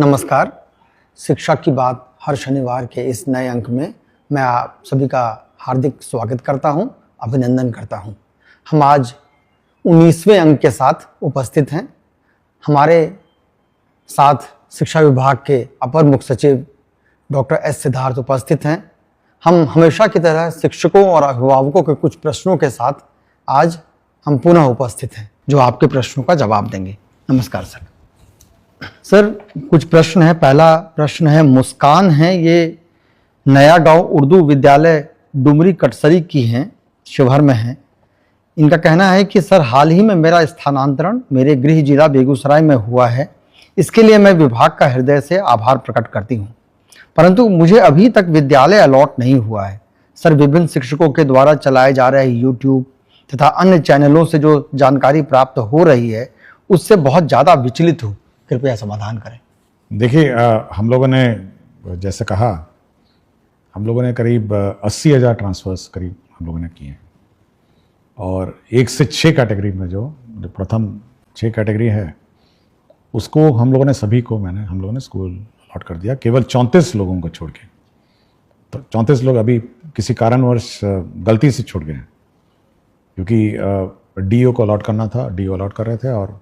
नमस्कार। शिक्षा की बात हर शनिवार के इस नए अंक में मैं आप सभी का हार्दिक स्वागत करता हूं, अभिनंदन करता हूं। हम आज 19वें अंक के साथ उपस्थित हैं। हमारे साथ शिक्षा विभाग के अपर मुख्य सचिव डॉक्टर एस सिद्धार्थ उपस्थित हैं। हम हमेशा की तरह शिक्षकों और अभिभावकों के कुछ प्रश्नों के साथ आज हम पुनः उपस्थित हैं, जो आपके प्रश्नों का जवाब देंगे। नमस्कार सर। सर, कुछ प्रश्न है। पहला प्रश्न है, मुस्कान है, ये नया गांव उर्दू विद्यालय डुमरी कटसरी की हैं, शिवहर में हैं। इनका कहना है कि सर, हाल ही में मेरा स्थानांतरण मेरे गृह जिला बेगूसराय में हुआ है। इसके लिए मैं विभाग का हृदय से आभार प्रकट करती हूँ, परंतु मुझे अभी तक विद्यालय अलॉट नहीं हुआ है। सर, विभिन्न शिक्षकों के द्वारा चलाए जा रहे यूट्यूब तथा अन्य चैनलों से जो जानकारी प्राप्त हो रही है, उससे बहुत ज़्यादा विचलित हूँ। कृपया समाधान करें। देखिए, हम लोगों ने जैसे कहा, हम लोगों ने करीब 80,000 ट्रांसफर्स करीब हम लोगों ने किए हैं, और 1 से 6 कैटेगरी में जो प्रथम 6 कैटेगरी है उसको हम लोगों ने हम लोगों ने स्कूल अलॉट कर दिया, केवल 34 लोगों को छोड़ के। तो 34 लोग अभी किसी कारणवश गलती से छूट गए हैं, क्योंकि डीओ को अलॉट करना था, डीओ अलॉट कर रहे थे और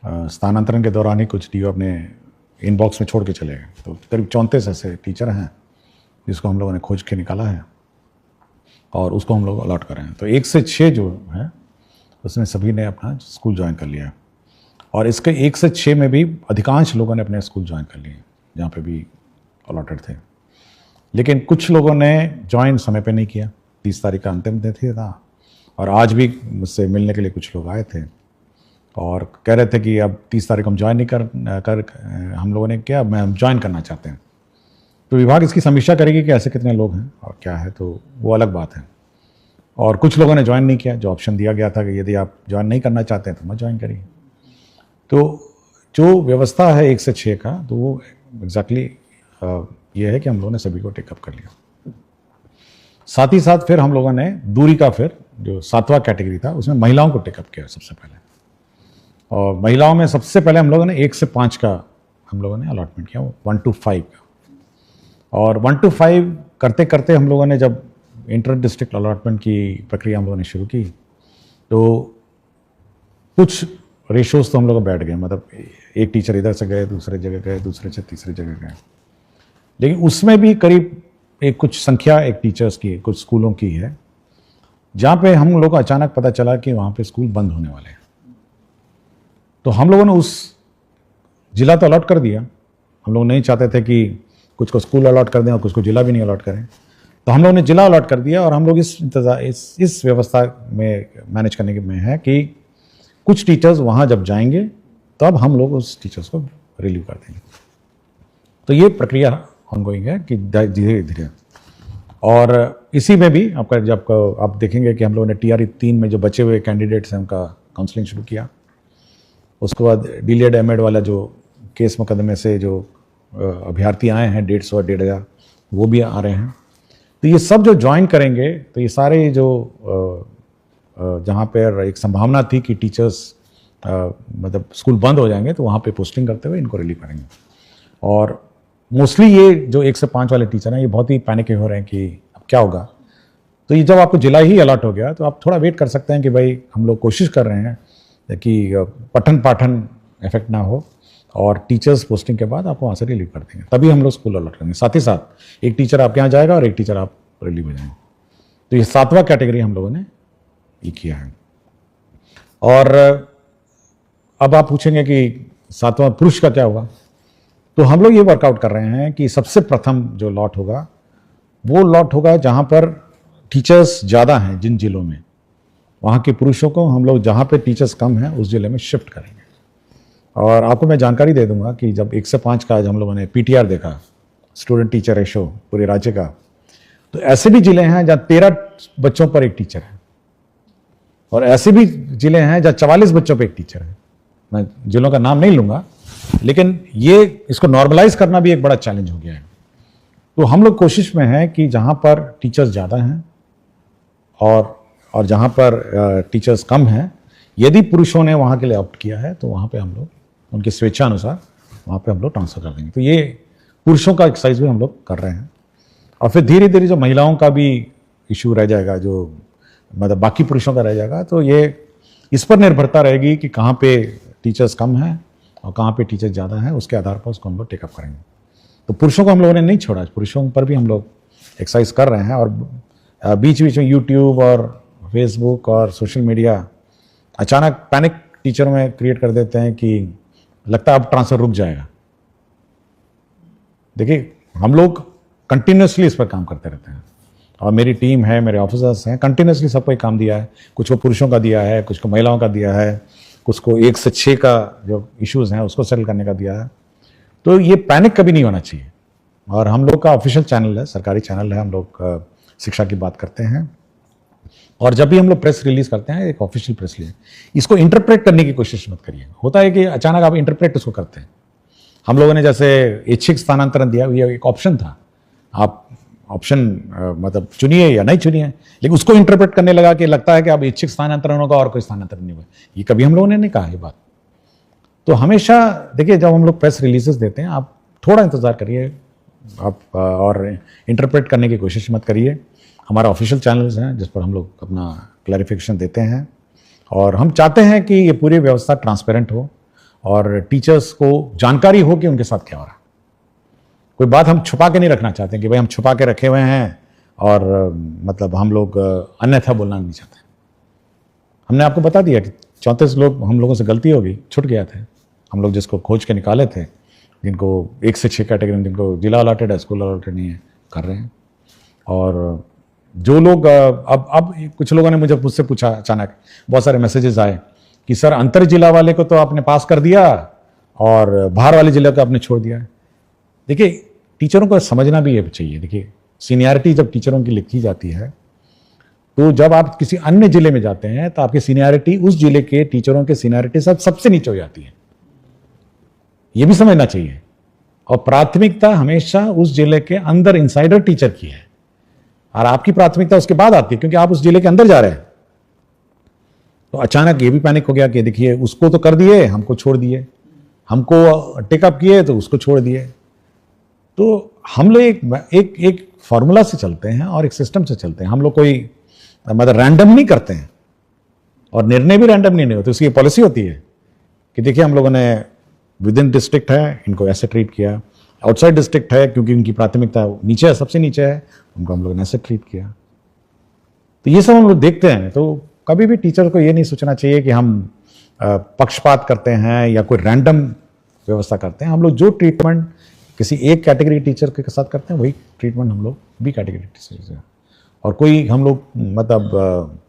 स्थानांतरण के दौरान ही कुछ डीओ अपने इनबॉक्स में छोड़ के चले गए। तो करीब 34 ऐसे टीचर हैं जिसको हम लोगों ने खोज के निकाला है और उसको हम लोग अलॉट कर रहे हैं। तो 1 से 6 जो है उसमें सभी ने अपना स्कूल ज्वाइन कर लिया है, और इसके 1 से 6 में भी अधिकांश लोगों ने अपने स्कूल ज्वाइन कर लिए जहाँ पे भी अलॉटेड थे। लेकिन कुछ लोगों ने ज्वाइन समय पे नहीं किया। 30 तारीख का अंतिम दिन था, और आज भी मुझसे मिलने के लिए कुछ लोग आए थे और कह रहे थे कि अब 30 तारीख हम ज्वाइन नहीं कर हम लोगों ने क्या, हम ज्वाइन करना चाहते हैं। तो विभाग इसकी समीक्षा करेगी कि ऐसे कितने लोग हैं और क्या है, तो वो अलग बात है। और कुछ लोगों ने ज्वाइन नहीं किया। जो ऑप्शन दिया गया था कि यदि आप ज्वाइन नहीं करना चाहते हैं तो मत ज्वाइन करिए। तो जो व्यवस्था है 1 से 6 का, तो वो एग्जैक्टली ये है कि हम लोगों ने सभी को टेकअप कर लिया। साथ ही साथ फिर हम लोगों ने दूरी का, फिर जो 7वां कैटेगरी था उसमें महिलाओं को टेकअप किया सबसे पहले। और महिलाओं में सबसे पहले हम लोगों ने 1 से 5 का हम लोगों ने अलॉटमेंट किया, 1 to 5 का। और 1 to 5 करते करते हम लोगों ने जब इंटर डिस्ट्रिक्ट अलॉटमेंट की प्रक्रिया हम लोगों ने शुरू की, तो कुछ रेशोज तो हम लोग बैठ गए। मतलब एक टीचर इधर से गए, दूसरे जगह गए, दूसरे से तीसरी जगह गए। लेकिन उसमें भी करीब कुछ संख्या एक टीचर्स की, कुछ स्कूलों की है जहाँ पे हम लोग को अचानक पता चला कि वहाँ पे स्कूल बंद होने वाले हैं। तो हम लोगों ने उस जिला तो अलॉट कर दिया। हम लोग नहीं चाहते थे कि कुछ को स्कूल अलॉट कर दें और कुछ को जिला भी नहीं अलॉट करें, तो हम लोगों ने जिला अलॉट कर दिया। और हम लोग इस व्यवस्था में मैनेज करने में है कि कुछ टीचर्स वहाँ जब जाएंगे तब हम लोग उस टीचर्स को रिलीव कर देंगे। तो ये प्रक्रिया ऑनगोइंग है कि धीरे धीरे। और इसी में भी आपका जब आप देखेंगे कि हम लोगों ने TRE 3 में जो बचे हुए कैंडिडेट्स हैं उनका काउंसलिंग शुरू किया। उसके बाद डीलेड एमएड वाला जो केस मुकदमे से जो अभ्यर्थी आए हैं 150 और 1,500, वो भी आ रहे हैं। तो ये सब जो ज्वाइन करेंगे, तो ये सारे जो जहाँ पर एक संभावना थी कि टीचर्स मतलब स्कूल बंद हो जाएंगे, तो वहाँ पे पोस्टिंग करते हुए इनको रिलीव करेंगे। और मोस्टली ये जो 1 से 5 वाले टीचर हैं, ये बहुत ही पैनिक हो रहे हैं कि अब क्या होगा। तो ये जब आपको जिला ही अलॉट हो गया, तो आप थोड़ा वेट कर सकते हैं कि भाई हम लोग कोशिश कर रहे हैं कि पठन पाठन इफेक्ट ना हो, और टीचर्स पोस्टिंग के बाद आपको वहाँ से रिलीव कर देंगे, तभी हम लोग स्कूल अलॉट करेंगे। साथ ही साथ एक टीचर आपके यहाँ जाएगा और एक टीचर आप रिलीव हो जाएंगे। तो ये 7वां कैटेगरी हम लोगों ने ये किया है। और अब आप पूछेंगे कि 7वां पुरुष का क्या होगा, तो हम लोग ये वर्कआउट कर रहे हैं कि सबसे प्रथम जो लॉट होगा वो लॉट होगा जहाँ पर टीचर्स ज़्यादा हैं। जिन जिलों में वहाँ के पुरुषों को हम लोग जहाँ पे टीचर्स कम हैं उस जिले में शिफ्ट करेंगे। और आपको मैं जानकारी दे दूंगा कि जब 1 से 5 का हम लोगों ने PTR देखा, स्टूडेंट टीचर रेशो पूरे राज्य का, तो ऐसे भी जिले हैं जहाँ 13 बच्चों पर एक टीचर है, और ऐसे भी जिले हैं जहाँ 44 बच्चों पर एक टीचर है। मैं जिलों का नाम नहीं लूँगा, लेकिन ये इसको नॉर्मलाइज करना भी एक बड़ा चैलेंज हो गया है। तो हम लोग कोशिश में हैं कि जहाँ पर टीचर्स ज़्यादा हैं और जहाँ पर टीचर्स कम हैं, यदि पुरुषों ने वहाँ के लिए ऑप्ट किया है, तो वहाँ पे हम लोग उनकी स्वेच्छा अनुसार वहाँ पे हम लोग ट्रांसफ़र कर देंगे। तो ये पुरुषों का एक्सरसाइज भी हम लोग कर रहे हैं। और फिर धीरे धीरे जो महिलाओं का भी इशू रह जाएगा, जो मतलब बाकी पुरुषों का रह जाएगा, तो ये इस पर निर्भरता रहेगी कि कहाँ पे टीचर्स कम हैं और कहाँ पे टीचर्स ज़्यादा हैं, उसके आधार पर उसको हम लोग टेकअप करेंगे। तो पुरुषों को हम लोगों ने नहीं छोड़ा, पुरुषों पर भी हम लोग एक्सरसाइज कर रहे हैं। और बीच बीच में यूट्यूब और फेसबुक और सोशल मीडिया अचानक पैनिक टीचरों में क्रिएट कर देते हैं कि लगता है अब ट्रांसफ़र रुक जाएगा। देखिए, हम लोग कंटिन्यूसली इस पर काम करते रहते हैं और मेरी टीम है, मेरे ऑफिसर्स हैं, कंटिन्यूसली सबको एक काम दिया है। कुछ को पुरुषों का दिया है, कुछ को महिलाओं का दिया है, कुछ को 1 से 6 का जो इश्यूज़ हैं उसको सेटल करने का दिया है। तो ये पैनिक कभी नहीं होना चाहिए। और हम लोग का ऑफिशियल चैनल है, सरकारी चैनल है, हम लोग शिक्षा की बात करते हैं। और जब भी हम लोग प्रेस रिलीज करते हैं, एक ऑफिशियल प्रेस रिलीज, इसको इंटरप्रेट करने की कोशिश मत करिए। होता है कि अचानक आप इंटरप्रेट उसको करते हैं। हम लोगों ने जैसे ऐच्छिक स्थानांतरण दिया, ये एक ऑप्शन था, आप ऑप्शन मतलब चुनिए या नहीं चुनिए, लेकिन उसको इंटरप्रेट करने लगा कि लगता है कि अब ऐच्छिक स्थानांतरण होगा और कोई स्थानांतरण नहीं होगा। ये कभी हम लोगों ने नहीं कहा ये बात। तो हमेशा देखिए, जब हम लोग प्रेस रिलीजेस देते हैं, आप थोड़ा इंतजार करिए, आप और इंटरप्रेट करने की कोशिश मत करिए। हमारा ऑफिशियल चैनल्स हैं जिस पर हम लोग अपना क्लैरिफिकेशन देते हैं, और हम चाहते हैं कि ये पूरी व्यवस्था ट्रांसपेरेंट हो और टीचर्स को जानकारी हो कि उनके साथ क्या हो रहा है। कोई बात हम छुपा के नहीं रखना चाहते कि भाई हम छुपा के रखे हुए हैं और मतलब हम लोग अन्यथा बोलना नहीं चाहते। हमने आपको बता दिया कि 34 लोग हम लोगों से गलती हो गई, छूट गया थे। हम लोग जिसको खोज के निकाले थे, जिनको 1 से 6 कैटेगरी में जिनको जिला अलॉटेड है, स्कूल अलॉटेड नहीं है, कर रहे हैं। और जो लोग अब कुछ लोगों ने मुझसे पूछा, अचानक बहुत सारे मैसेजेस आए कि सर अंतर जिला वाले को तो आपने पास कर दिया और बाहर वाले जिले को आपने छोड़ दिया। देखिए, टीचरों को समझना भी ये चाहिए। देखिए, सीनियरिटी जब टीचरों की लिखी जाती है, तो जब आप किसी अन्य जिले में जाते हैं तो आपकी सीनियरिटी उस जिले के टीचरों के सीनियरिटी सबसे नीचे हो जाती है। ये भी समझना चाहिए। और प्राथमिकता हमेशा उस जिले के अंदर इनसाइडर टीचर की है, और आपकी प्राथमिकता उसके बाद आती है, क्योंकि आप उस जिले के अंदर जा रहे हैं। तो अचानक ये भी पैनिक हो गया कि देखिए, उसको तो कर दिए, हमको छोड़ दिए, हमको टेकअप किए तो उसको छोड़ दिए। तो हम लोग एक फॉर्मूला से चलते हैं और एक सिस्टम से चलते हैं। हम लोग कोई मतलब रैंडम नहीं करते हैं, और निर्णय भी रैंडम नहीं होते। उसकी पॉलिसी होती है कि देखिए, हम लोगों ने विद इन डिस्ट्रिक्ट है, इनको ऐसे ट्रीट किया, आउटसाइड डिस्ट्रिक्ट है क्योंकि उनकी प्राथमिकता नीचे है, सबसे नीचे है, उनको हम लोगों ने ऐसे ट्रीट किया। तो ये सब हम लोग देखते हैं। तो कभी भी टीचर को ये नहीं सोचना चाहिए कि हम पक्षपात करते हैं या कोई रैंडम व्यवस्था करते हैं। हम लोग जो ट्रीटमेंट किसी एक कैटेगरी टीचर के साथ करते हैं, वही ट्रीटमेंट हम लोग बी कैटेगरी टीचर से। और कोई हम लोग मतलब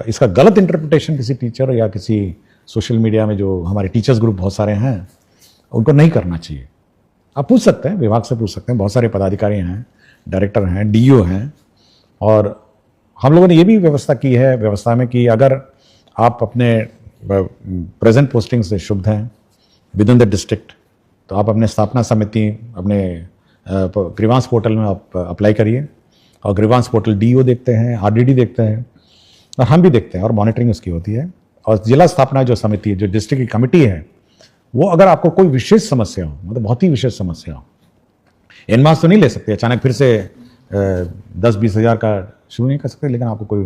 इसका गलत इंटरप्रिटेशन किसी टीचर या किसी सोशल मीडिया में जो हमारे टीचर्स ग्रुप बहुत सारे हैं, उनको नहीं करना चाहिए। आप पूछ सकते हैं, विभाग से पूछ सकते हैं, बहुत सारे पदाधिकारी हैं, डायरेक्टर हैं, डीईओ हैं। और हम लोगों ने ये भी व्यवस्था की है व्यवस्था में कि अगर आप अपने प्रेजेंट पोस्टिंग से शुभ हैं विद इन द डिस्ट्रिक्ट, तो आप अपने स्थापना समिति, अपने ग्रीवांस पोर्टल में आप अप्लाई करिए। और ग्रीवांस पोर्टल डीईओ देखते हैं, आरडीडी देखते हैं, और हम भी देखते हैं, और मॉनिटरिंग उसकी होती है। और जिला स्थापना जो समिति है, जो डिस्ट्रिक्ट की कमेटी है, वो अगर आपको कोई विशेष समस्या हो, मतलब बहुत ही विशेष समस्या हो, एनमास तो नहीं ले सकते, अचानक फिर से 10-20 हज़ार का शुरू नहीं कर सकते, लेकिन आपको कोई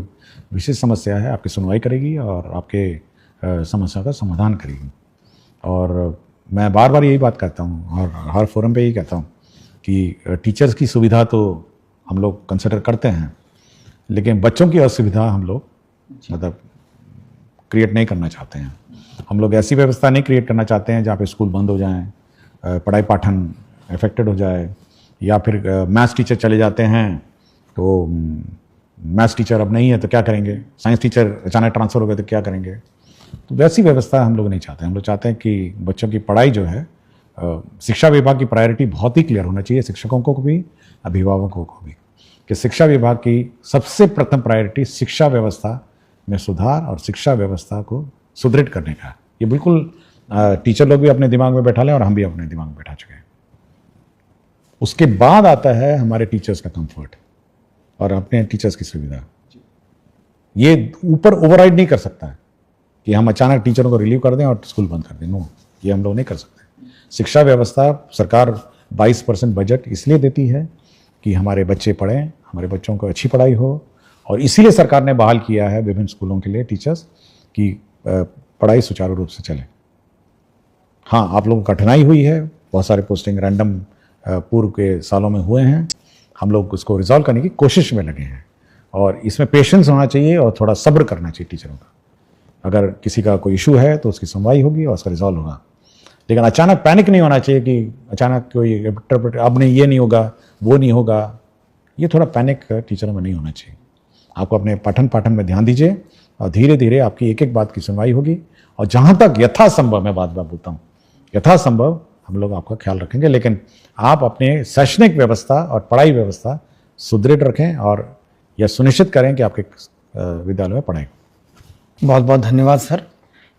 विशेष समस्या है, आपकी सुनवाई करेगी और आपके समस्या का समाधान करेगी। और मैं बार बार यही बात कहता हूँ और हर फोरम पे यही कहता हूँ कि टीचर्स की सुविधा तो हम लोग कंसिडर करते हैं, लेकिन बच्चों की असुविधा हम लोग मतलब क्रिएट नहीं करना चाहते हैं। हम लोग ऐसी व्यवस्था नहीं क्रिएट करना चाहते हैं जहाँ पे स्कूल बंद हो जाएं, पढ़ाई पाठन अफेक्टेड हो जाए, या फिर मैथ्स टीचर चले जाते हैं तो मैथ्स टीचर अब नहीं है तो क्या करेंगे, साइंस टीचर अचानक ट्रांसफ़र हो गए तो क्या करेंगे। तो वैसी व्यवस्था हम लोग नहीं चाहते। हम लोग चाहते हैं कि बच्चों की पढ़ाई जो है, शिक्षा विभाग की प्रायोरिटी बहुत ही क्लियर होना चाहिए, शिक्षकों को भी, अभिभावकों को भी, कि शिक्षा विभाग की सबसे प्रथम प्रायोरिटी शिक्षा व्यवस्था में सुधार और शिक्षा व्यवस्था को सुदृढ़ करने का। ये बिल्कुल टीचर लोग भी अपने दिमाग में बैठा लें और हम भी अपने दिमाग में बैठा चुके हैं। उसके बाद आता है हमारे टीचर्स का कंफर्ट और अपने टीचर्स की सुविधा। ये ऊपर ओवरराइड नहीं कर सकता है कि हम अचानक टीचरों को रिलीव कर दें और स्कूल बंद कर दें। नो, ये हम लोग नहीं कर सकते। शिक्षा व्यवस्था सरकार 22% बजट इसलिए देती है कि हमारे बच्चे पढ़ें, हमारे बच्चों को अच्छी पढ़ाई हो, और इसीलिए सरकार ने बहाल किया है विभिन्न स्कूलों के लिए टीचर्स की पढ़ाई सुचारू रूप से चले। हाँ, आप लोगों को कठिनाई हुई है, बहुत सारे पोस्टिंग रैंडम पूर्व के सालों में हुए हैं, हम लोग उसको रिजॉल्व करने की कोशिश में लगे हैं, और इसमें पेशेंस होना चाहिए और थोड़ा सब्र करना चाहिए टीचरों का। अगर किसी का कोई इशू है तो उसकी सुनवाई होगी और उसका रिजॉल्व होगा, लेकिन अचानक पैनिक नहीं होना चाहिए कि अचानक कोई अब नहीं, ये नहीं होगा, वो नहीं होगा। ये थोड़ा पैनिक टीचरों में नहीं होना चाहिए। आपको अपने पठन पाठन में ध्यान दीजिए और धीरे धीरे आपकी एक एक बात की सुनवाई होगी, और जहाँ तक यथासंभव, मैं बात बोलता हूँ, यथासंभव हम लोग आपका ख्याल रखेंगे, लेकिन आप अपने शैक्षणिक व्यवस्था और पढ़ाई व्यवस्था सुदृढ़ रखें और यह सुनिश्चित करें कि आपके विद्यालय में पढ़ाई। बहुत बहुत धन्यवाद सर।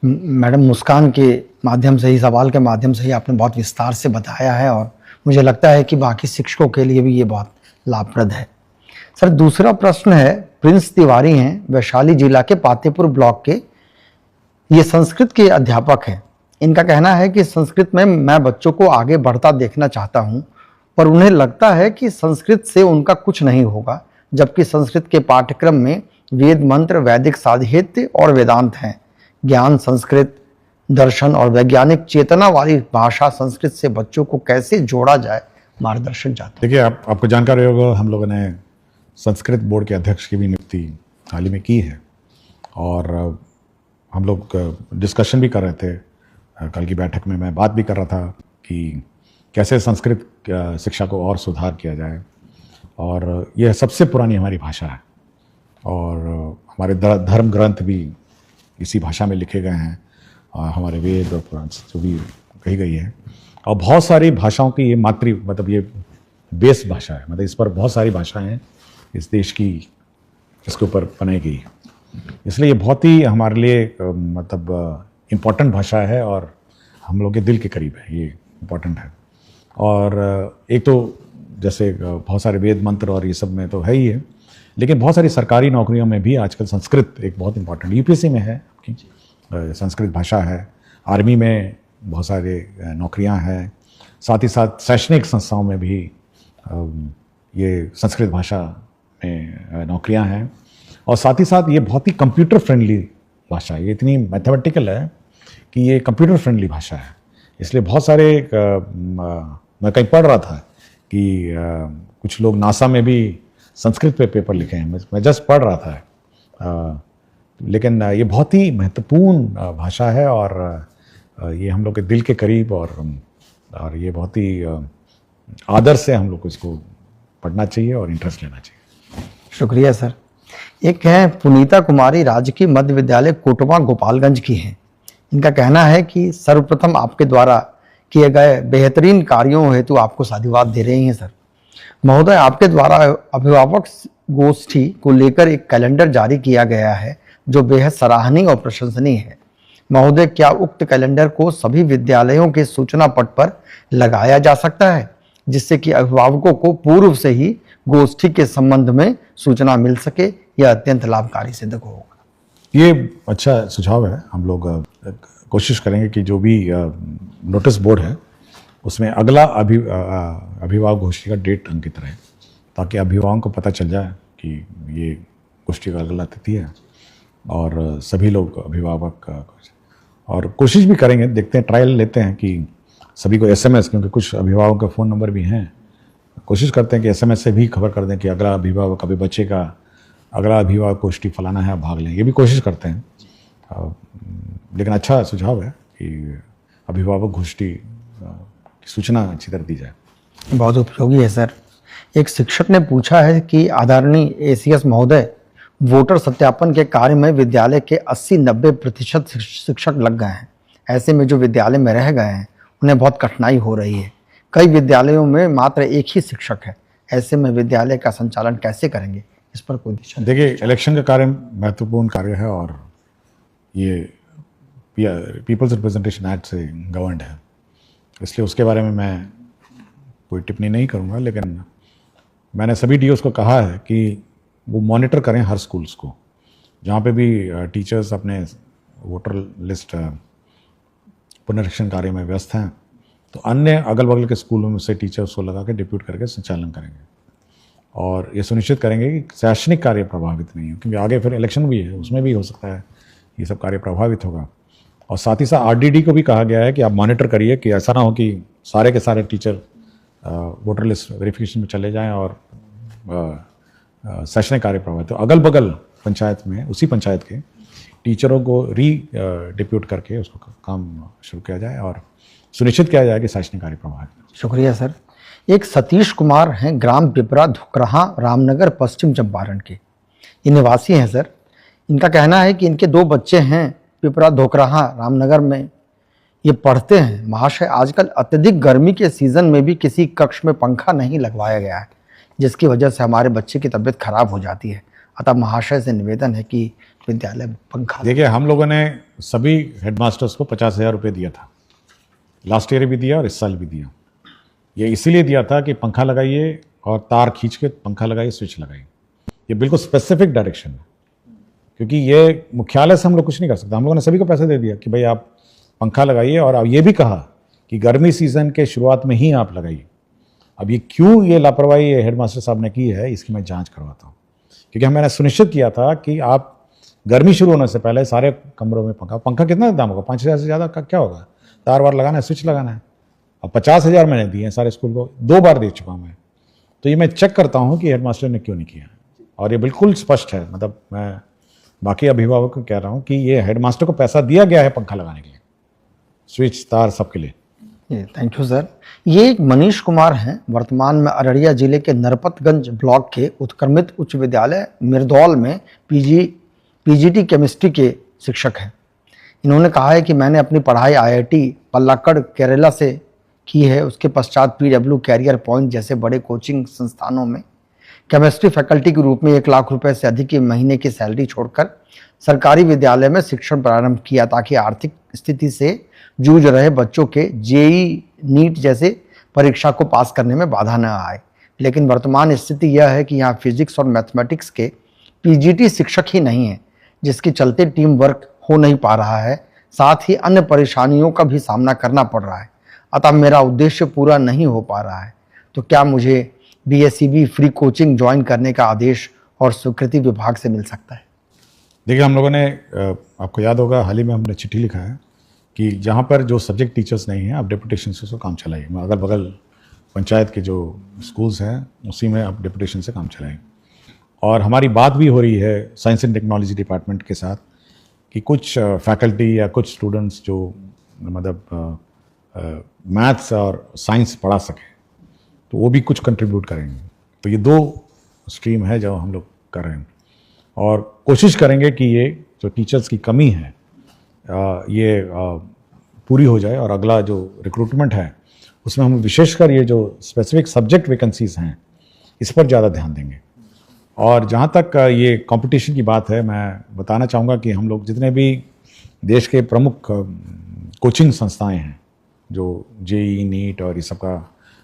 मैडम मुस्कान के माध्यम से ही, सवाल के माध्यम से ही आपने बहुत विस्तार से बताया है, और मुझे लगता है कि बाकी शिक्षकों के लिए भी ये बहुत लाभप्रद है। सर, दूसरा प्रश्न है, प्रिंस तिवारी हैं, वैशाली जिला के पातेपुर ब्लॉक के, ये संस्कृत के अध्यापक हैं। इनका कहना है कि संस्कृत में मैं बच्चों को आगे बढ़ता देखना चाहता हूं, पर उन्हें लगता है कि संस्कृत से उनका कुछ नहीं होगा, जबकि संस्कृत के पाठ्यक्रम में वेद मंत्र, वैदिक साहित्य और वेदांत हैं। ज्ञान, संस्कृत, दर्शन और वैज्ञानिक चेतना वाली भाषा संस्कृत से बच्चों को कैसे जोड़ा जाए, मार्गदर्शन चाहते हैं। देखिए, आपको जानकारी होगा, हम लोगों ने संस्कृत बोर्ड के अध्यक्ष की भी नियुक्ति हाल ही में की है, और हम लोग डिस्कशन भी कर रहे थे। कल की बैठक में मैं बात भी कर रहा था कि कैसे संस्कृत शिक्षा को और सुधार किया जाए, और यह सबसे पुरानी हमारी भाषा है, और हमारे धर्म ग्रंथ भी इसी भाषा में लिखे गए हैं, और हमारे वेद और पुराण जो भी कही गई है, और बहुत सारी भाषाओं की ये मतलब ये बेस भाषा है, मतलब इस पर बहुत सारी भाषाएं इस देश की इसके ऊपर बनाई गई है। इसलिए ये बहुत ही हमारे लिए मतलब इम्पोर्टेंट भाषा है, और हम लोग के दिल के करीब है, ये इम्पोर्टेंट है। और एक तो जैसे बहुत सारे वेद मंत्र और ये सब में तो है ही है, लेकिन बहुत सारी सरकारी नौकरियों में भी आजकल संस्कृत एक बहुत इंपॉर्टेंट, यूपीएससी में है आपकी संस्कृत भाषा है, आर्मी में बहुत सारे नौकरियां हैं, साथ ही साथ शैक्षणिक संस्थाओं में भी ये संस्कृत भाषा में नौकरियां हैं, और साथ ही साथ ये बहुत ही कंप्यूटर फ्रेंडली भाषा है, ये इतनी मैथमेटिकल है कि ये कंप्यूटर फ्रेंडली भाषा है। इसलिए बहुत सारे मैं कहीं पढ़ रहा था कि कुछ लोग नासा में भी संस्कृत पे पेपर लिखे हैं, मैं जस्ट पढ़ रहा था। लेकिन ये बहुत ही महत्वपूर्ण भाषा है, और ये हम लोग के दिल के करीब, और ये बहुत ही आदर से हम लोग को इसको पढ़ना चाहिए और इंटरेस्ट लेना चाहिए। शुक्रिया सर। एक है पुनीता कुमारी, राजकीय मध्य विद्यालय कोटवा गोपालगंज की हैं। इनका कहना है कि सर्वप्रथम आपके द्वारा किए गए बेहतरीन कार्यों हेतु आपको साधुवाद दे रही हैं सर। महोदय, आपके द्वारा अभिभावक गोष्ठी को लेकर एक कैलेंडर जारी किया गया है जो बेहद सराहनीय और प्रशंसनीय है। महोदय, क्या उक्त कैलेंडर को सभी विद्यालयों के सूचना पट पर लगाया जा सकता है, जिससे कि अभिभावकों को पूर्व से ही गोष्ठी के संबंध में सूचना मिल सके? यह अत्यंत लाभकारी सिद्ध होगा। ये अच्छा सुझाव है। हम लोग कोशिश करेंगे कि जो भी नोटिस बोर्ड है उसमें अगला अभिभावक गोष्ठी का डेट अंकित रहे, ताकि अभिभावकों को पता चल जाए कि ये गोष्ठी का अगला तिथि है, और सभी लोग अभिभावक, और कोशिश भी करेंगे, देखते हैं, ट्रायल लेते हैं कि सभी को एसएमएस, क्योंकि कुछ अभिभावकों के फ़ोन नंबर भी हैं, कोशिश करते हैं कि एसएमएस से भी खबर कर दें कि अगला अभिभावक, अभी बच्चे का अगला अभिभावक गोष्ठी फलाना है, आप भाग लें, ये भी कोशिश करते हैं। लेकिन अच्छा सुझाव है कि अभिभावक गोष्ठी की सूचना अच्छी तरह दी जाए। बहुत उपयोगी है सर। एक शिक्षक ने पूछा है कि आदरणीय एसीएस महोदय, वोटर सत्यापन के कार्य में विद्यालय के 80-90% शिक्षक लग गए हैं। ऐसे में जो विद्यालय में रह गए हैं उन्हें बहुत कठिनाई हो रही है। कई विद्यालयों में मात्र एक ही शिक्षक है। ऐसे में विद्यालय का संचालन कैसे करेंगे, इस पर कोई दिशा? देखिए, इलेक्शन का कार्य महत्वपूर्ण कार्य है, और ये पीपल्स रिप्रेजेंटेशन एक्ट से गवर्नड है, इसलिए उसके बारे में मैं कोई टिप्पणी नहीं करूँगा। लेकिन मैंने सभी डीओस को कहा है कि वो मॉनिटर करें हर स्कूल्स को, जहाँ पे भी टीचर्स अपने वोटर लिस्ट पुनरीक्षण कार्य में व्यस्त हैं, तो अन्य अगल बगल के स्कूलों में से टीचर्स को लगा के डिप्यूट करके संचालन करेंगे और ये सुनिश्चित करेंगे कि शैक्षणिक कार्य प्रभावित नहीं हो, क्योंकि आगे फिर इलेक्शन भी है, उसमें भी हो सकता है ये सब कार्य प्रभावित होगा। और साथ ही साथ आरडीडी को भी कहा गया है कि आप मॉनिटर करिए कि ऐसा ना हो कि सारे के सारे टीचर वोटर लिस्ट वेरिफिकेशन में चले जाएं और शैक्षणिक कार्य प्रभावित हो। अगल बगल पंचायत में उसी पंचायत के टीचरों को डिप्यूट करके उसको काम शुरू किया जाए और सुनिश्चित किया जाए कि शैक्षणिक कार्य प्रभावित हो। शुक्रिया सर। एक सतीश कुमार हैं, ग्राम पिपरा धुकराहा, रामनगर, पश्चिम चंपारण के। ये निवासी हैं सर। इनका कहना है कि इनके 2 बच्चे हैं पिपरा धोकराहा रामनगर में, ये पढ़ते हैं। महाशय, आजकल अत्यधिक गर्मी के सीजन में भी किसी कक्ष में पंखा नहीं लगवाया गया है, जिसकी वजह से हमारे बच्चे की तबीयत खराब हो जाती है। अतः महाशय से निवेदन है कि विद्यालय पंखा। देखिए, हम लोगों ने सभी हेडमास्टर्स को 50,000 रुपये दिया था, लास्ट ईयर भी दिया और इस साल भी दिया। ये इसीलिए दिया था कि पंखा लगाइए और तार खींच के पंखा लगाइए, स्विच लगाइए। ये बिल्कुल स्पेसिफिक डायरेक्शन है, क्योंकि ये मुख्यालय से हम लोग कुछ नहीं कर सकते। हम लोगों ने सभी को पैसे दे दिया कि भाई आप पंखा लगाइए, और अब ये भी कहा कि गर्मी सीजन के शुरुआत में ही आप लगाइए। अब ये क्यों ये लापरवाही हेडमास्टर साहब ने की है, इसकी मैं जांच करवाता हूँ, क्योंकि मैंने सुनिश्चित किया था कि आप गर्मी शुरू होने से पहले सारे कमरों में पंखा कितना दाम होगा, 5,000 से ज़्यादा का क्या होगा, तार वार लगाना है, स्विच लगाना है। अब 50,000 मैंने दिए हैं सारे स्कूल को, 2 बार दे चुका हूँ मैं। तो ये मैं चेक करता हूँ कि हेडमास्टर ने क्यों नहीं किया, और ये बिल्कुल स्पष्ट है। मतलब मैं बाकी अभिभावक को कह रहा हूँ कि ये हेडमास्टर को पैसा दिया गया है पंखा लगाने के लिए, स्विच तार सबके लिए। Thank you sir. ये एक मनीष कुमार हैं, वर्तमान में अररिया जिले के नरपतगंज ब्लॉक के उत्क्रमित उच्च विद्यालय मिर्दौल में पीजीटी केमिस्ट्री के शिक्षक हैं। इन्होंने कहा है कि मैंने अपनी पढ़ाई आईआईटी पल्लाकड़ केरला से की है। उसके पश्चात पीडब्ल्यू, कैरियर पॉइंट जैसे बड़े कोचिंग संस्थानों में केमिस्ट्री फैकल्टी के रूप में 1 लाख रुपए से अधिक की महीने की सैलरी छोड़कर सरकारी विद्यालय में शिक्षण प्रारंभ किया, ताकि आर्थिक स्थिति से जूझ रहे बच्चों के जेई नीट जैसे परीक्षा को पास करने में बाधा न आए। लेकिन वर्तमान स्थिति यह है कि यहाँ फिजिक्स और मैथमेटिक्स के पीजीटी शिक्षक ही नहीं है, जिसके चलते टीम वर्क हो नहीं पा रहा है, साथ ही अन्य परेशानियों का भी सामना करना पड़ रहा है। अतः मेरा उद्देश्य पूरा नहीं हो पा रहा है। तो क्या मुझे बीएसईबी फ्री कोचिंग ज्वाइन करने का आदेश और स्वीकृति विभाग से मिल सकता है? देखिए, हम लोगों ने, आपको याद होगा, हाल ही में हमने चिट्ठी लिखा है कि जहाँ पर जो सब्जेक्ट टीचर्स नहीं हैं, आप डेपुटेशन से उसको काम चलाइए। अगल बगल पंचायत के जो स्कूल्स हैं उसी में आप डेपुटेशन से काम चलाएं। और हमारी बात भी हो रही है साइंस एंड टेक्नोलॉजी डिपार्टमेंट के साथ कि कुछ फैकल्टी या कुछ स्टूडेंट्स जो मतलब मैथ्स और साइंस पढ़ा सकें, तो वो भी कुछ कंट्रीब्यूट करेंगे। तो ये 2 स्ट्रीम है जो हम लोग कर रहे हैं, और कोशिश करेंगे कि ये जो टीचर्स की कमी है ये पूरी हो जाए, और अगला जो रिक्रूटमेंट है उसमें हम विशेषकर ये जो स्पेसिफिक सब्जेक्ट वैकेंसीज हैं इस पर ज़्यादा ध्यान देंगे। और जहाँ तक ये कंपटीशन की बात है, मैं बताना चाहूँगा कि हम लोग जितने भी देश के प्रमुख कोचिंग संस्थाएं हैं जो जेई नीट और ये सब का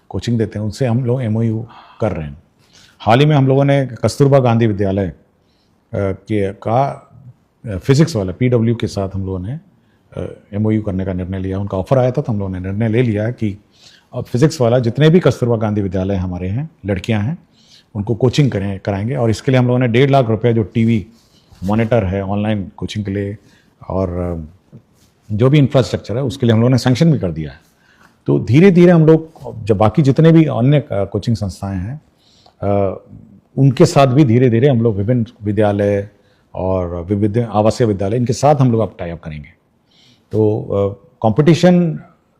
कोचिंग देते हैं, उनसे हम लोग एमओयू कर रहे हैं। हाल ही में हम लोगों ने कस्तूरबा गांधी विद्यालय का फिजिक्स वाला पीडब्ल्यू के साथ हम लोगों ने एमओयू करने का निर्णय लिया। उनका ऑफर आया था तो हम लोगों ने निर्णय ले लिया कि अब फिजिक्स वाला जितने भी कस्तूरबा गांधी विद्यालय हमारे हैं, लड़कियां हैं, उनको कोचिंग कराएंगे। और इसके लिए हम लोगों ने 1.5 लाख रुपए जो टीवी मॉनिटर है ऑनलाइन कोचिंग के लिए और जो भी इंफ्रास्ट्रक्चर है उसके लिए हम लोगों ने सैंक्शन भी कर दिया है। तो धीरे धीरे हम लोग जब बाकी जितने भी अन्य कोचिंग संस्थाएं हैं उनके साथ भी धीरे धीरे हम लोग विभिन्न विद्यालय और विविध आवासीय विद्यालय इनके साथ हम लोग अब टाई अप करेंगे। तो कंपटीशन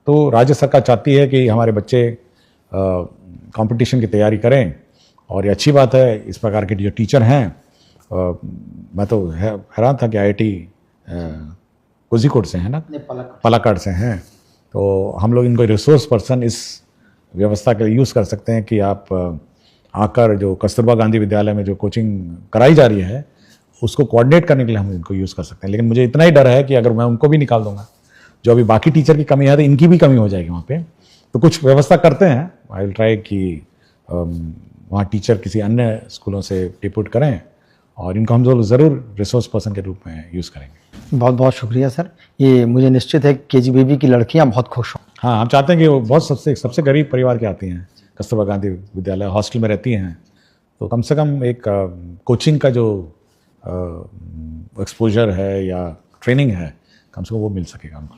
तो राज्य सरकार चाहती है कि हमारे बच्चे कंपटीशन की तैयारी करें, और ये अच्छी बात है। इस प्रकार के जो टीचर हैं, मैं तो हैरान था कि आईआईटी कोझिकोड से हैं ना, पलाक्कड़ से हैं, तो हम लोग इनको रिसोर्स पर्सन इस व्यवस्था के लिए यूज़ कर सकते हैं कि आप आकर जो कस्तूरबा गांधी विद्यालय में जो कोचिंग कराई जा रही है उसको कोऑर्डिनेट करने के लिए हम इनको यूज़ कर सकते हैं। लेकिन मुझे इतना ही डर है कि अगर मैं उनको भी निकाल दूंगा, जो अभी बाकी टीचर की कमी है, तो इनकी भी कमी हो जाएगी वहाँ पे। तो कुछ व्यवस्था करते हैं, आई विल ट्राई कि वहाँ टीचर किसी अन्य स्कूलों से डिप्यूट करें और इनको हम ज़रूर रिसोर्स पर्सन के रूप में यूज़ करेंगे। बहुत बहुत शुक्रिया सर। ये मुझे निश्चित है कि केजीबीवी की लड़कियाँ बहुत खुश हों। हाँ, हम चाहते हैं कि वो बहुत सबसे गरीब परिवार की आती हैं, कस्तूरबा गांधी विद्यालय हॉस्टल में रहती हैं, तो कम से कम एक कोचिंग का जो एक्सपोजर है या ट्रेनिंग है, कम से कम वो मिल सकेगा हमको।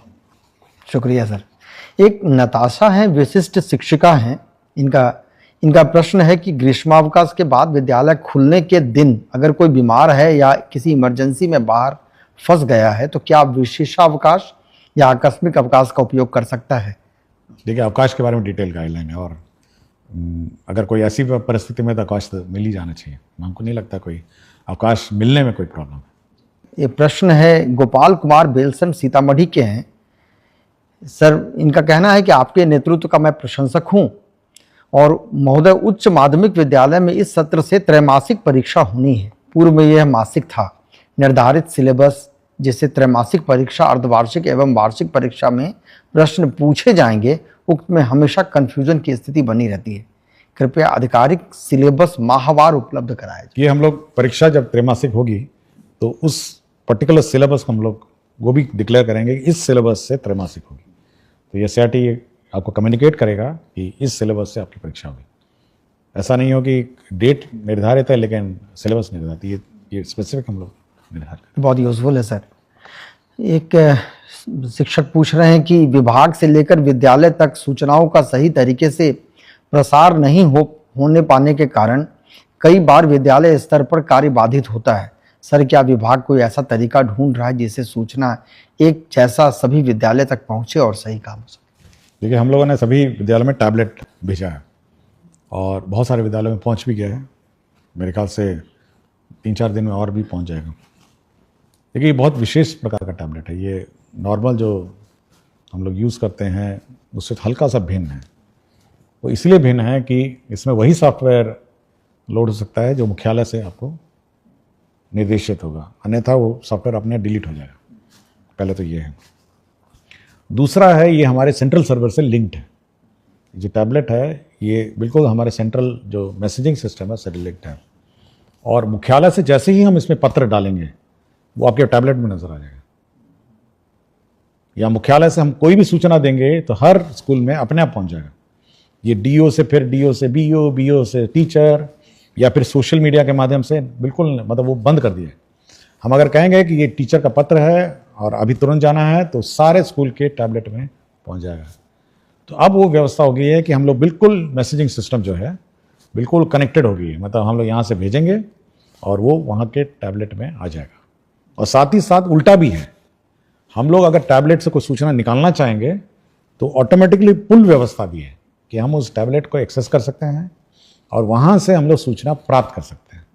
शुक्रिया सर। एक नताशा है, विशिष्ट शिक्षिका हैं, इनका प्रश्न है कि ग्रीष्मावकाश के बाद विद्यालय खुलने के दिन अगर कोई बीमार है या किसी इमरजेंसी में बाहर फंस गया है तो क्या विशेषावकाश या आकस्मिक अवकाश का उपयोग कर सकता है? देखिए, अवकाश के बारे में डिटेल गाइडलाइन है और अगर कोई ऐसी परिस्थिति में तो अवकाश तो मिल ही जाना चाहिए। हमको नहीं लगता कोई अवकाश मिलने में कोई प्रॉब्लम है। ये प्रश्न है गोपाल कुमार बेलसन सीतामढ़ी के हैं। सर, इनका कहना है कि आपके नेतृत्व का मैं प्रशंसक हूं और महोदय, उच्च माध्यमिक विद्यालय में इस सत्र से त्रैमासिक परीक्षा होनी है। पूर्व में यह मासिक था। निर्धारित सिलेबस जिससे त्रैमासिक परीक्षा, अर्धवार्षिक एवं वार्षिक परीक्षा में प्रश्न पूछे जाएंगे, उक्त में हमेशा कंफ्यूजन की स्थिति बनी रहती है। कृपया आधिकारिक सिलेबस माहवार उपलब्ध कराया जाए। ये हम लोग परीक्षा जब त्रैमासिक होगी तो उस पर्टिकुलर सिलेबस को हम लोग वो भी डिक्लेयर करेंगे कि इस सिलेबस से त्रैमासिक होगी। तो ये सीआरटी आपको कम्युनिकेट करेगा कि इस सिलेबस से आपकी परीक्षा होगी। ऐसा नहीं हो कि डेट निर्धारित है लेकिन सिलेबस निर्धारित, ये स्पेसिफिक हम लोग निर्धारित करें। बहुत यूजफुल है सर। एक शिक्षक पूछ रहे हैं कि विभाग से लेकर विद्यालय तक सूचनाओं का सही तरीके से प्रसार नहीं होने पाने के कारण कई बार विद्यालय स्तर पर कार्य बाधित होता है। सर, क्या विभाग कोई ऐसा तरीका ढूंढ रहा है जिससे सूचना एक जैसा सभी विद्यालय तक पहुंचे और सही काम हो सके? देखिए, हम लोगों ने सभी विद्यालय में टैबलेट भेजा है और बहुत सारे विद्यालयों में पहुंच भी गया है। मेरे ख्याल से 3-4 दिन में और भी पहुंच जाएगा। देखिए, ये बहुत विशेष प्रकार का टैबलेट है। ये नॉर्मल जो हम लोग यूज़ करते हैं उससे हल्का सा भिन्न है। वो इसलिए भिन्न है कि इसमें वही सॉफ्टवेयर लोड हो सकता है जो मुख्यालय से आपको निर्देशित होगा, अन्यथा वो सॉफ्टवेयर अपने डिलीट हो जाएगा। पहले तो ये है। दूसरा है, ये हमारे सेंट्रल सर्वर से लिंक्ड है। जो टैबलेट है ये बिल्कुल हमारे सेंट्रल जो मैसेजिंग सिस्टम है से लिंक्ड है और मुख्यालय से जैसे ही हम इसमें पत्र डालेंगे वो आपके टैबलेट में नजर आ जाएगा। या मुख्यालय से हम कोई भी सूचना देंगे तो हर स्कूल में अपने आप पहुंच जाएगा। ये डीओ से, फिर डीओ से बीओ, बीओ से टीचर, या फिर सोशल मीडिया के माध्यम से, बिल्कुल मतलब वो बंद कर दिया। हम अगर कहेंगे कि ये टीचर का पत्र है और अभी तुरंत जाना है तो सारे स्कूल के टैबलेट में पहुंच जाएगा। तो अब वो व्यवस्था हो गई है कि हम लोग बिल्कुल मैसेजिंग सिस्टम जो है बिल्कुल कनेक्टेड हो गई है। मतलब हम लोग यहाँ से भेजेंगे और वो वहाँ के टैबलेट में आ जाएगा। और साथ ही साथ उल्टा भी है, हम लोग अगर टैबलेट से कोई सूचना निकालना चाहेंगे तो ऑटोमेटिकली पुल व्यवस्था भी है कि हम उस टैबलेट को एक्सेस कर सकते हैं और वहाँ से हम लोग सूचना प्राप्त कर सकते हैं।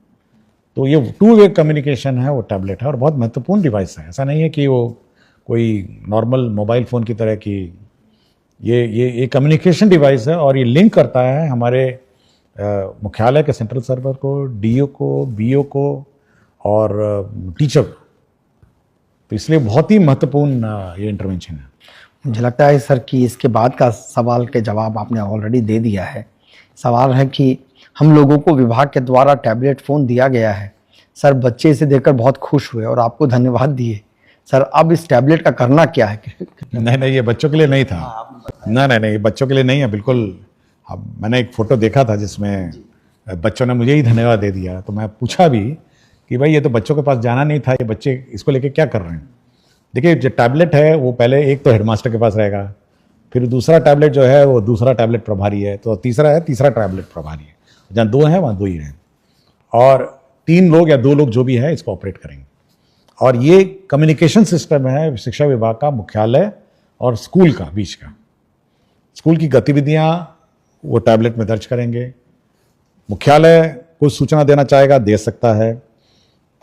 तो ये 2 वे कम्युनिकेशन है, वो टैबलेट है और बहुत महत्वपूर्ण डिवाइस है। ऐसा नहीं है कि वो कोई नॉर्मल मोबाइल फ़ोन की तरह की, ये कम्युनिकेशन डिवाइस है और ये लिंक करता है हमारे मुख्यालय के सेंट्रल सर्वर को, डीओ को, बीओ को और टीचर को। तो इसलिए बहुत ही महत्वपूर्ण ये इंटरवेंशन है। मुझे लगता है सर कि इसके बाद का सवाल के जवाब आपने ऑलरेडी दे दिया है। सवाल है कि हम लोगों को विभाग के द्वारा टैबलेट फ़ोन दिया गया है। सर, बच्चे इसे देखकर बहुत खुश हुए और आपको धन्यवाद दिए। सर, अब इस टैबलेट का करना क्या है? नहीं, ये बच्चों के लिए नहीं था। नहीं, ये बच्चों के लिए नहीं है बिल्कुल। अब मैंने एक फ़ोटो देखा था जिसमें बच्चों ने मुझे ही धन्यवाद दे दिया। तो मैं पूछा भी कि भाई ये तो बच्चों के पास जाना नहीं था, ये बच्चे इसको लेके क्या कर रहे हैं? देखिए, जो टैबलेट है वो पहले एक तो हेडमास्टर के पास रहेगा, फिर दूसरा टैबलेट जो है वो दूसरा टैबलेट प्रभारी है, तो तीसरा टैबलेट प्रभारी है। जहाँ 2 हैं वहाँ 2 ही हैं और 3 लोग या 2 लोग जो भी है इसको ऑपरेट करेंगे। और ये कम्युनिकेशन सिस्टम है शिक्षा विभाग का मुख्यालय और स्कूल का बीच का। स्कूल की गतिविधियाँ वो टैबलेट में दर्ज करेंगे। मुख्यालय कोई सूचना देना चाहेगा दे सकता है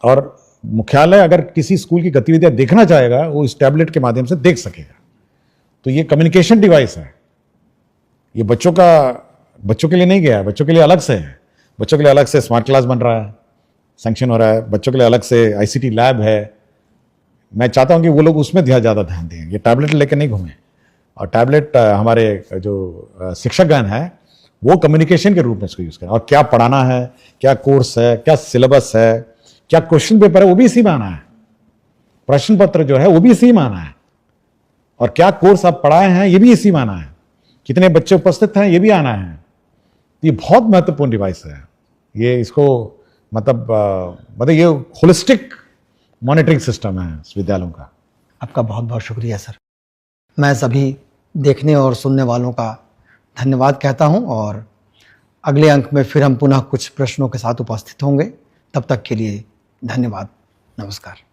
और मुख्यालय अगर किसी स्कूल की गतिविधियां देखना चाहेगा वो इस टैबलेट के माध्यम से देख सकेगा। तो ये कम्युनिकेशन डिवाइस है। ये बच्चों के लिए नहीं गया है, बच्चों के लिए अलग से है। बच्चों के लिए अलग से स्मार्ट क्लास बन रहा है, सैंक्शन हो रहा है। बच्चों के लिए अलग से आईसीटी लैब है। मैं चाहता हूं कि वो लोग उसमें ज़्यादा ध्यान दें, ये टैबलेट लेकर नहीं घूमें। और टैबलेट हमारे जो शिक्षकगण हैं वो कम्युनिकेशन के रूप में इसको यूज़ करें। और क्या पढ़ाना है, क्या कोर्स है, क्या सिलेबस है, क्या क्वेश्चन पेपर है, वो भी इसी में आना है। प्रश्न पत्र जो है वो भी इसी में आना है। और क्या कोर्स आप पढ़ाए हैं ये भी इसी में आना है, कितने बच्चे उपस्थित हैं ये भी आना है। ये बहुत महत्वपूर्ण डिवाइस है ये, इसको मतलब ये होलिस्टिक मॉनिटरिंग सिस्टम है इस विद्यालयों का। आपका बहुत बहुत शुक्रिया सर। मैं सभी देखने और सुनने वालों का धन्यवाद कहता हूं और अगले अंक में फिर हम पुनः कुछ प्रश्नों के साथ उपस्थित होंगे। तब तक के लिए धन्यवाद, नमस्कार।